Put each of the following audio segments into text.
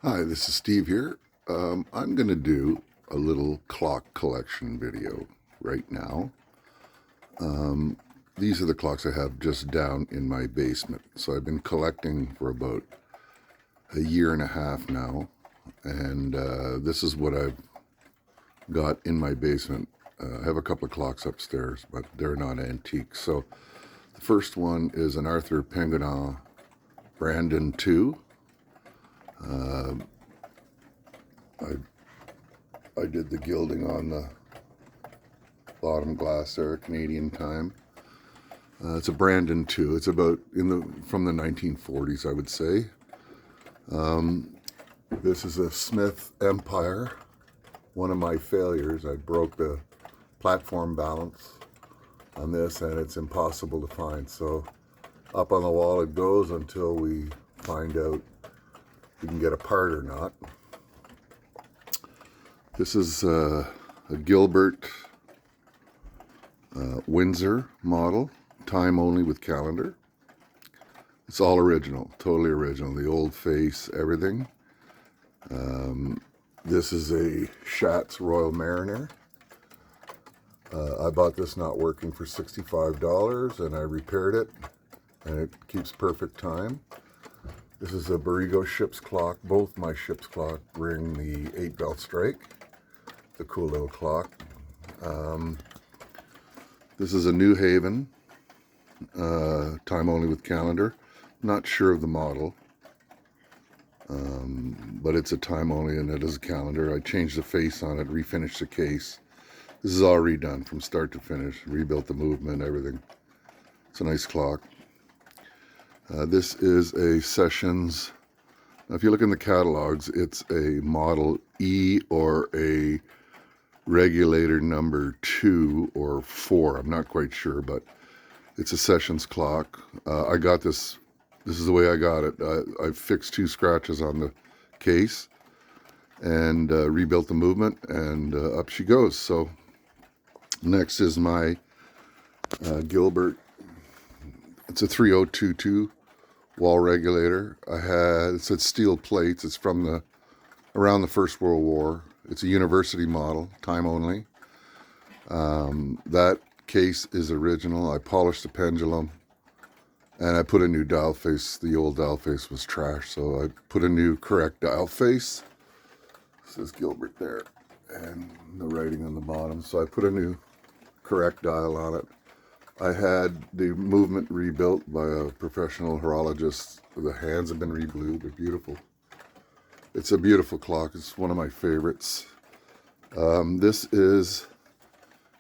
Hi, this is Steve here. I'm going to do a little clock collection video right now. These are the clocks I have just down in my basement. So I've been collecting for about a year and a half now, and this is what I've got in my basement. I have a couple of clocks upstairs, but they're not antiques. So the first one is an Arthur Penguin Brandon 2. I did the gilding on the bottom glass there, Canadian time. It's a Brandon 2. It's about from the 1940s, I would say. This is a Smith Empire. One of my failures. I broke the platform balance on this, and it's impossible to find. So up on the wall it goes until we find out if we can get a part or not. This is a Gilbert Windsor model, time only with calendar. It's all original, totally original. The old face, everything. This is a Schatz Royal Mariner. I bought this not working for $65, and I repaired it, and it keeps perfect time. This is a Borrego ship's clock. Both my ship's clock ring the 8-bell strike. The cool little clock. This is a New Haven, time only with calendar. Not sure of the model, but it's a time only and it is a calendar. I changed the face on it, refinished the case. This is all redone from start to finish. Rebuilt the movement, everything. It's a nice clock. This is a Sessions. Now, if you look in the catalogs, it's a Model E or a regulator number 2 or 4. I'm not quite sure, but it's a Sessions clock. I got this. This is the way I got it. I fixed 2 scratches on the case and rebuilt the movement, and up she goes. So next is my Gilbert. It's a 3022 wall regulator. It said steel plates. It's from around the First World War. It's a university model, time only. That case is original. I polished the pendulum, and I put a new dial face. The old dial face was trash, so I put a new correct dial face. It says Gilbert there, and the writing on the bottom. So I put a new correct dial on it. I had the movement rebuilt by a professional horologist. The hands have been re-blued. They're beautiful. It's a beautiful clock. It's one of my favorites. This is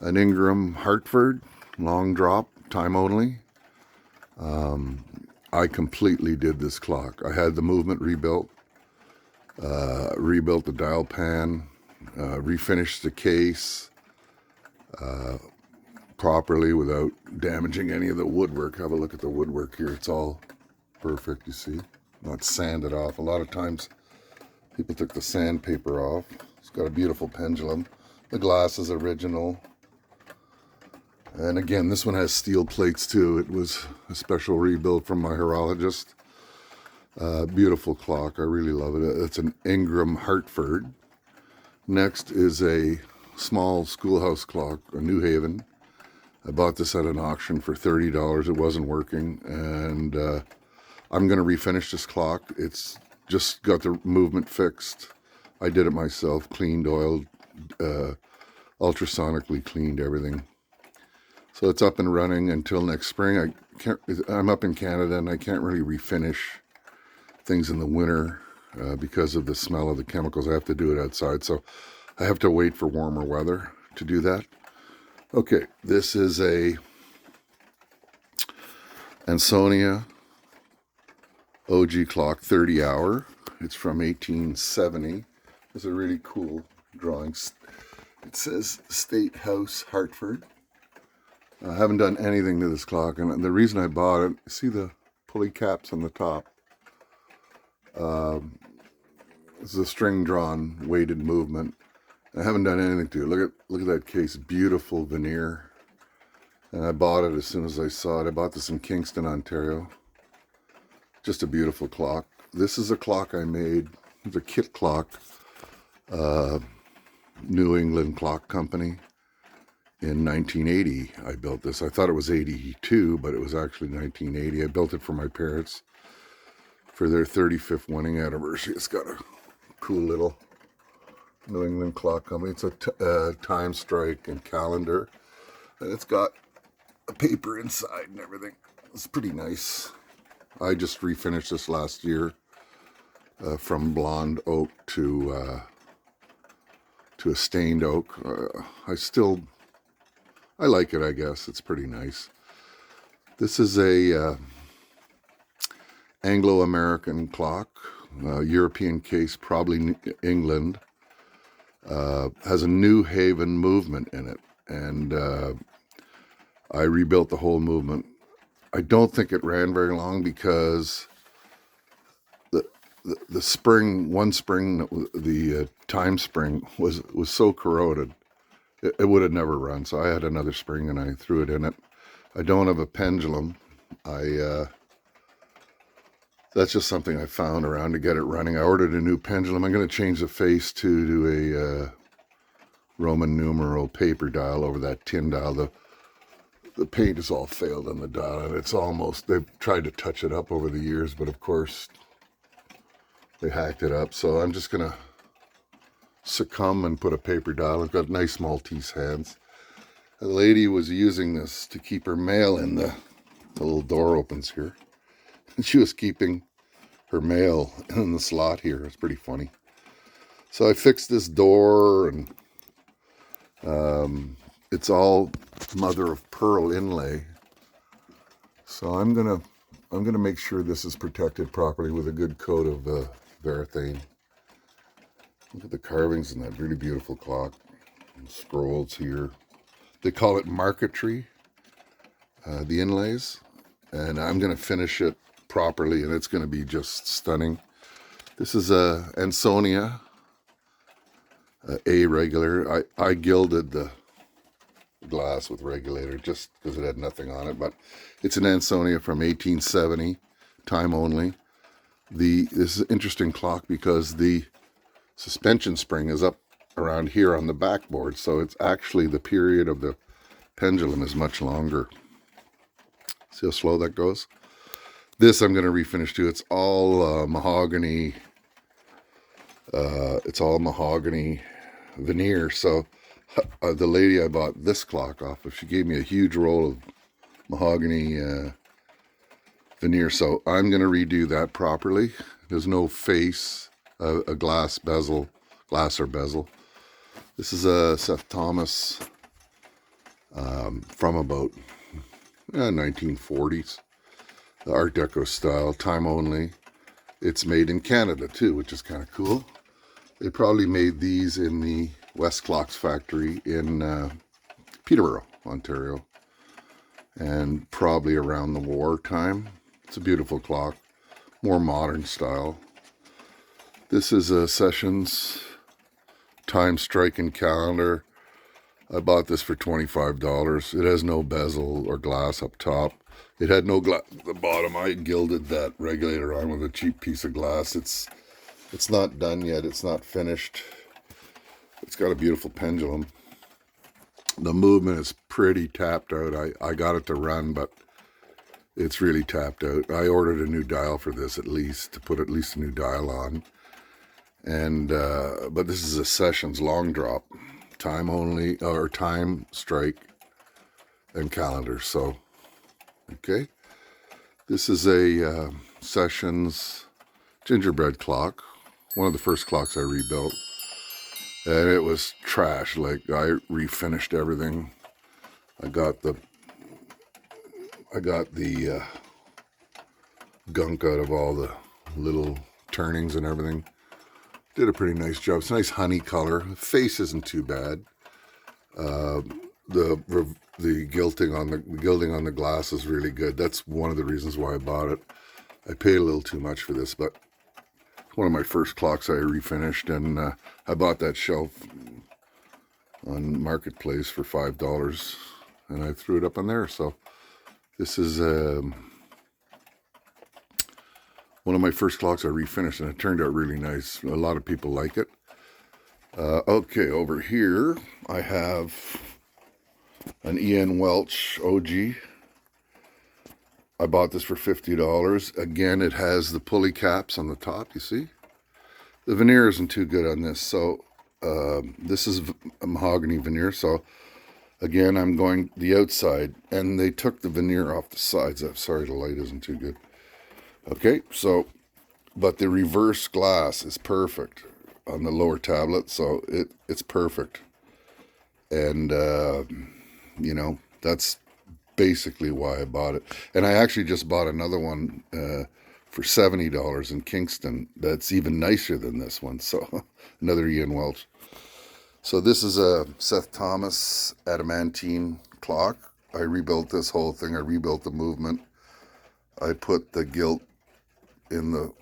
an Ingram Hartford long drop, time only. I completely did this clock. I had the movement rebuilt, rebuilt the dial pan, refinished the case properly without damaging any of the woodwork. Have a look at the woodwork here. It's all perfect, you see. Not sanded off. A lot of times people took the sandpaper off. It's got a beautiful pendulum. The glass is original. And again, this one has steel plates too. It was a special rebuild from my horologist. Beautiful clock. I really love it. It's an Ingram Hartford. Next is a small schoolhouse clock, a New Haven. I bought this at an auction for $30. It wasn't working, and I'm going to refinish this clock. It's just got the movement fixed. I did it myself, cleaned, oiled, ultrasonically cleaned everything. So it's up and running until next spring. I'm up in Canada, and I can't really refinish things in the winter because of the smell of the chemicals. I have to do it outside, so I have to wait for warmer weather to do that. Okay, this is a Ansonia OG clock, 30 hour. It's from 1870. It's a really cool drawing. It says State House, Hartford. I haven't done anything to this clock, and the reason I bought it, see the pulley caps on the top. This is a string drawn weighted movement. I haven't done anything to it. Look at that case, beautiful veneer. And I bought it as soon as I saw it. I bought this in Kingston, Ontario. Just a beautiful clock. This is a clock I made It's a kit clock, New England Clock Company. In 1980, I built this. I thought it was 82, but it was actually 1980. I built it for my parents for their 35th wedding anniversary. It's got a cool little New England Clock Company. It's a time strike and calendar. And it's got a paper inside and everything. It's pretty nice. I just refinished this last year from blonde oak to a stained oak. I like it, I guess. It's pretty nice. This is a Anglo-American clock, European case, probably England. Has a New Haven movement in it, and I rebuilt the whole movement. I don't think it ran very long because the spring, one spring, the time spring was so corroded. It would have never run, so I had another spring and I threw it in it. I don't have a pendulum. That's just something I found around to get it running. I ordered a new pendulum. I'm going to change the face to a Roman numeral paper dial over that tin dial. The paint has all failed on the dial, and it's almost, they've tried to touch it up over the years, but of course they hacked it up. So I'm just going to succumb and put a paper dial. I've got nice Maltese hands. A lady was using this to keep her mail in the little door opens here. And she was keeping her mail in the slot here. It's pretty funny. So I fixed this door, and it's all mother of pearl inlay. So I'm gonna make sure this is protected properly with a good coat of varathane. Look at the carvings in that really beautiful clock. And scrolls here. They call it marquetry, the inlays. And I'm going to finish it properly, and it's going to be just stunning. This is a Ansonia, A regular. I gilded the glass with regulator just because it had nothing on it, but it's an Ansonia from 1870, time only. This is an interesting clock because the suspension spring is up around here on the backboard, so it's actually the period of the pendulum is much longer. See how slow that goes? This I'm going to refinish too. It's all mahogany. It's all mahogany veneer. So the lady I bought this clock off of, she gave me a huge roll of mahogany veneer. So I'm going to redo that properly. There's no face, a glass bezel, glass or bezel. This is a Seth Thomas from about 1940s. The Art Deco style, time only. It's made in Canada too, which is kind of cool. They probably made these in the West Clocks factory in Peterborough, Ontario, and probably around the war time. It's a beautiful clock, more modern style. This is a Sessions time striking calendar. I bought this for $25. It has no bezel or glass up top. It had no glass at the bottom. I gilded that regulator on with a cheap piece of glass. It's not done yet. It's not finished. It's got a beautiful pendulum. The movement is pretty tapped out. I got it to run, but it's really tapped out. I ordered a new dial for this at least, to put at least a new dial on. And but this is a Sessions long drop, time only, or time strike and calendar. So okay, this is a Sessions gingerbread clock, one of the first clocks I rebuilt, and it was trash. Like, I refinished everything. I got the gunk out of all the little turnings and everything. Did a pretty nice job. It's a nice honey color. The face isn't too bad. The gilding on the glass is really good. That's one of the reasons why I bought it. I paid a little too much for this, but one of my first clocks I refinished, and I bought that shelf on Marketplace for $5, and I threw it up on there. So this is One of my first clocks I refinished, and it turned out really nice. A lot of people like it. Okay, over here I have an Ian Welch OG. I bought this for $50. Again, it has the pulley caps on the top, you see? The veneer isn't too good on this, so this is a mahogany veneer, so again, I'm going the outside, and they took the veneer off the sides. I'm sorry, the light isn't too good. Okay, so, but the reverse glass is perfect on the lower tablet, so it's perfect. And, you know, that's basically why I bought it. And I actually just bought another one for $70 in Kingston that's even nicer than this one, so another Ian Welch. So this is a Seth Thomas adamantine clock. I rebuilt this whole thing. I rebuilt the movement. I put the gilt in the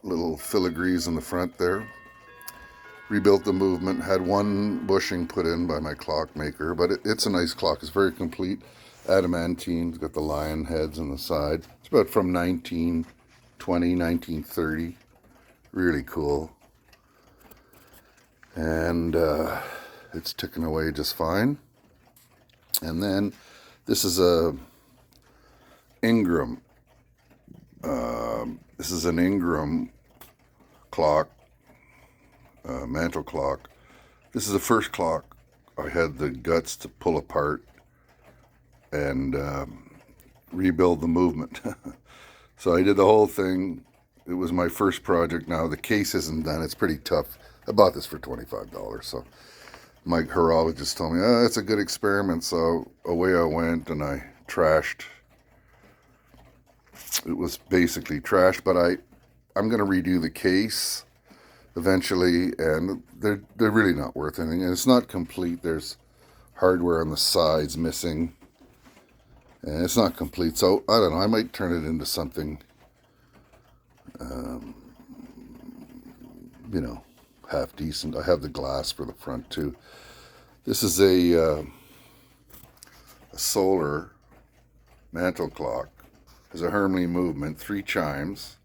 little filigrees in the front there. Rebuilt the movement. Had one bushing put in by my clockmaker, but it's a nice clock. It's very complete. Adamantine. It's got the lion heads on the side. It's about from 1920, 1930. Really cool. And it's ticking away just fine. And then this is a Ingram. This is an Ingram clock, mantle clock. This is the first clock I had the guts to pull apart and rebuild the movement. So I did the whole thing. It was my first project. Now the case isn't done. It's pretty tough. I bought this for $25, so my horologist told me, oh, it's a good experiment. So away I went, and I trashed. It was basically trash, but I'm going to redo the case eventually, and they're really not worth anything. And it's not complete. There's hardware on the sides missing, and it's not complete. So I don't know. I might turn it into something, you know, half decent. I have the glass for the front too. This is a solar mantle clock. It's a Hermley movement, 3 chimes.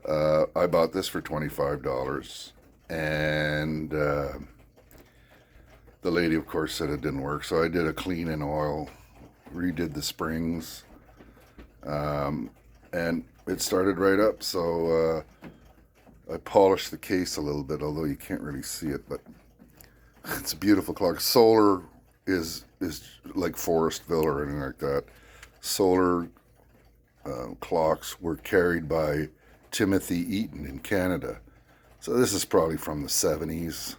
I bought this for $25, and the lady, of course, said it didn't work. So I did a clean in oil, redid the springs, and it started right up. So I polished the case a little bit, although you can't really see it, but it's a beautiful clock. Solar is like Forestville or anything like that. Solar clocks were carried by Timothy Eaton in Canada. So this is probably from the 70s,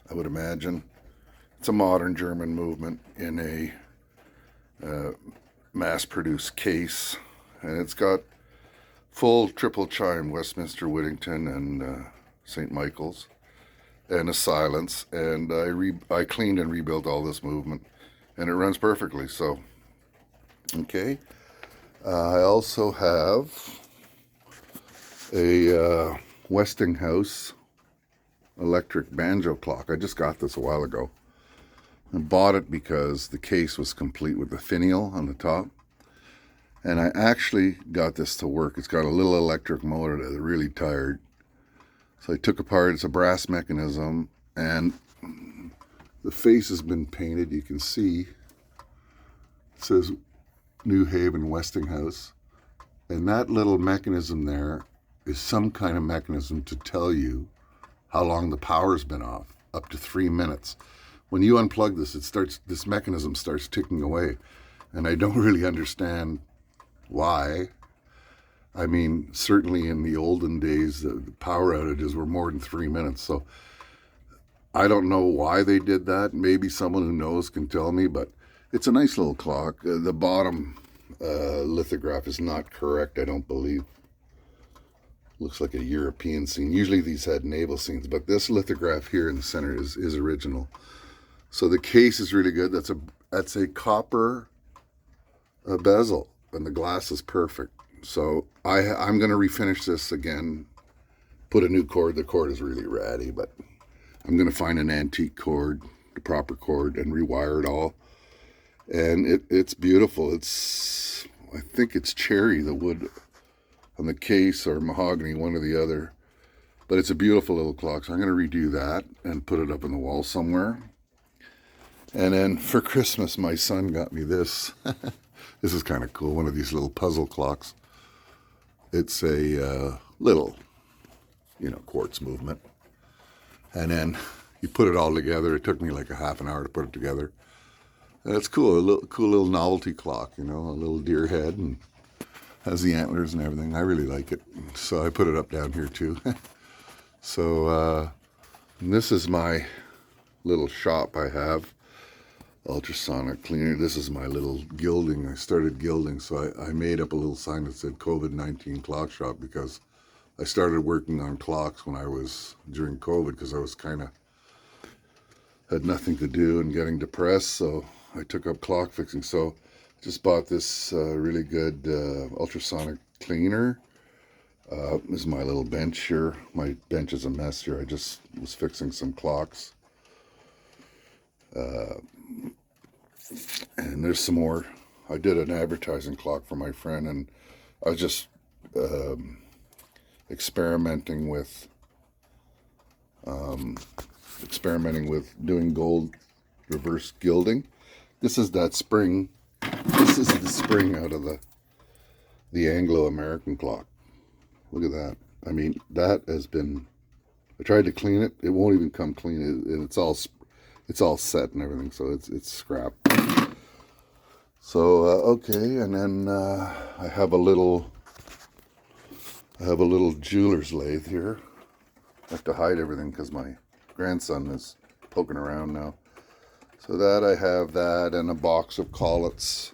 I would imagine. It's a modern German movement in a mass-produced case, and it's got full triple chime, Westminster, Whittington, and St. Michael's, and a silence. And I cleaned and rebuilt all this movement, and it runs perfectly. So, okay. I also have a Westinghouse electric banjo clock. I just got this a while ago. I bought it because the case was complete with the finial on the top. And I actually got this to work. It's got a little electric motor that's really tired. So I took apart, it's a brass mechanism, and the face has been painted. You can see it says New Haven Westinghouse. And that little mechanism there is some kind of mechanism to tell you how long the power's been off, up to 3 minutes. When you unplug this, this mechanism starts ticking away. And I don't really understand why. I mean, certainly in the olden days, the power outages were more than 3 minutes. So I don't know why they did that. Maybe someone who knows can tell me, but it's a nice little clock. The bottom lithograph is not correct, I don't believe. Looks like a European scene. Usually these had naval scenes, but this lithograph here in the center is original. So the case is really good. That's a copper bezel, and the glass is perfect. So I'm going to refinish this again, put a new cord. The cord is really ratty, but I'm going to find an antique cord, the proper cord, and rewire it all. And it's beautiful. I think it's cherry, the wood on the case or mahogany, one or the other. But it's a beautiful little clock, so I'm going to redo that and put it up on the wall somewhere. And then for Christmas, my son got me this. This is kind of cool, one of these little puzzle clocks. It's a little, quartz movement. And then you put it all together. It took me like a half an hour to put it together. And it's cool, cool little novelty clock, a little deer head and has the antlers and everything. I really like it. So I put it up down here too. So this is my little shop I have. Ultrasonic cleaner. This is my little gilding. I started gilding, so I made up a little sign that said COVID-19 clock shop because I started working on clocks when I was during COVID because I was had nothing to do and getting depressed, so I took up clock fixing. So I just bought this really good ultrasonic cleaner. This is my little bench here. My bench is a mess here. I just was fixing some clocks. And there's some more. I did an advertising clock for my friend, and I was just experimenting with doing gold reverse gilding. This is that spring. This is the spring out of the Anglo-American clock. Look at that. I mean, that has been. I tried to clean it. It won't even come clean. And it's all set and everything, so it's scrap. So okay, and then I have a little jeweler's lathe here. I have to hide everything because my grandson is poking around now. So that I have that and a box of collets,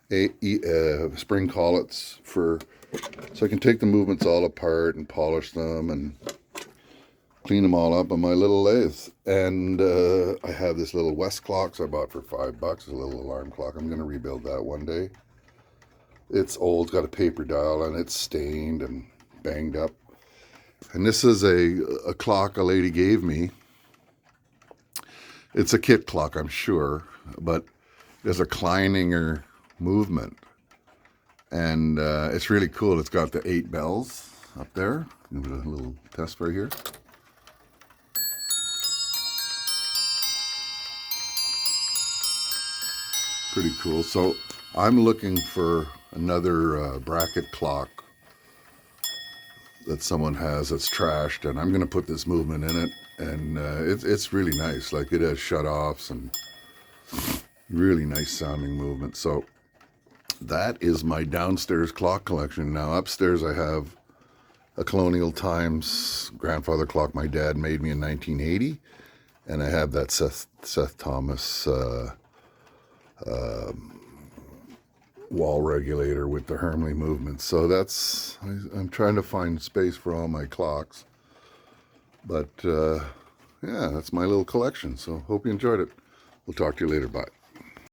spring collets so I can take the movements all apart and polish them and clean them all up on my little lathe. And I have this little West clock I bought for $5, a little alarm clock. I'm going to rebuild that one day. It's old, it's got a paper dial, and it's stained and banged up. And this is a clock a lady gave me. It's a kit clock, I'm sure, but there's a Kleininger movement. And it's really cool. It's got the 8 bells up there. Give it a little test right here. Pretty cool. So I'm looking for another bracket clock that someone has that's trashed, and I'm going to put this movement in it, and it's really nice. Like, it has shut-offs and really nice sounding movement. So that is my downstairs clock collection. Now upstairs I have a Colonial Times grandfather clock my dad made me in 1980, and I have that Seth Thomas wall regulator with the Hermley movement. So I'm trying to find space for all my clocks. But yeah, that's my little collection. So hope you enjoyed it. We'll talk to you later. Bye.